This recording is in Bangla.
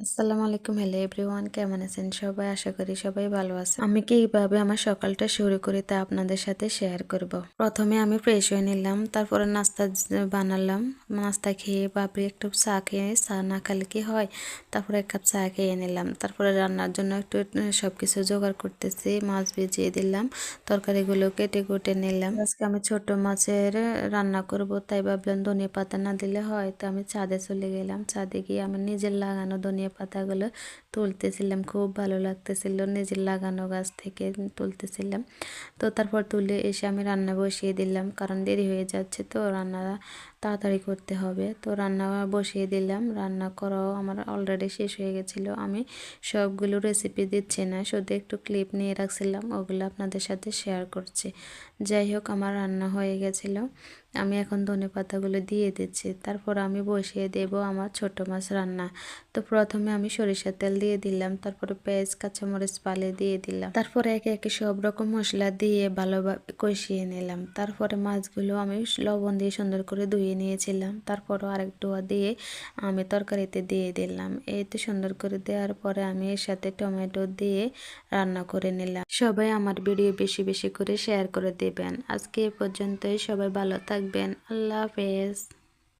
আসসালামু আলাইকুম, হ্যালো এভরিওয়ান, কেমন আছেন সবাই? আশা করি সবাই ভালো আছে। আমি কিভাবে আমার সকালটা শুরু করি তা আপনাদের সাথে শেয়ার করব। প্রথমে আমি ফ্রেশ হয়ে নিলাম, তারপরে নাস্তা বানালাম। নাস্তা খেয়ে ভাবি একটু চা খেয়ে, চা না খেলে কি হয়, তারপরে এক কাপ চা খেয়ে নিলাম। তারপরে রান্নার জন্য একটু সবকিছু জোগাড় করতেছি। মাছ ভিজিয়ে দিলাম, তরকারিগুলো কেটে কুটে নিলাম। আজকে আমি ছোট মাছের রান্না করব, তাই ভাবলাম ধনিয়া পাতা না দিলে হয়, তো আমি ছাদে চলে গেলাম। ছাদে গিয়ে আমি নিজের লাগানো ধনিয়া পাতাগুলো তুলতেছিলাম। খুব ভালো লাগতেছিল, নিজের লাগানো গাছ থেকে তুলতেছিলাম। তো তারপর তুলে এসে আমি রান্না বসিয়ে দিলাম, কারণ দেরি হয়ে যাচ্ছে, তো রান্না তাড়াতাড়ি করতে হবে। তো রান্না বসিয়ে দিলাম। রান্না করাও আমার অলরেডি শেষ হয়ে গেছিলো। আমি সবগুলো রেসিপি দিচ্ছি না, শুধু একটু ক্লিপ নিয়ে রাখছিলাম, ওগুলো আপনাদের সাথে শেয়ার করছি। যাই হোক, আমার রান্না হয়ে গেছিলো। আমি এখন ধনেপাতাগুলো দিয়ে দিচ্ছি, তারপর আমি বসিয়ে দেব আমার ছোট মাছ রান্না। তো প্রথমে আমি সরিষার তেল দিয়ে দিলাম, তারপরে পেঁয়াজ কাঁচামরিচ ফালি দিয়ে দিলাম, তারপরে একে একে সব রকম মশলা দিয়ে ভালোভাবে কষিয়ে নিলাম। তারপরে মাছগুলো আমি লবণ দিয়ে সুন্দর করে ধুয়ে নিয়েছিলাম, তারপরও আরেক ডোয়া দিয়ে আমি তরকারিতে দিয়ে দিলাম। এই তো সুন্দর করে দেওয়ার পরে আমি এর সাথে টমেটো দিয়ে রান্না করে নিলাম। সবাই আমার ভিডিও বেশি বেশি করে শেয়ার করে দেবেন। আজকে এ পর্যন্তই, সবাই ভালো থাকবেন। আল্লাহ হাফেজ।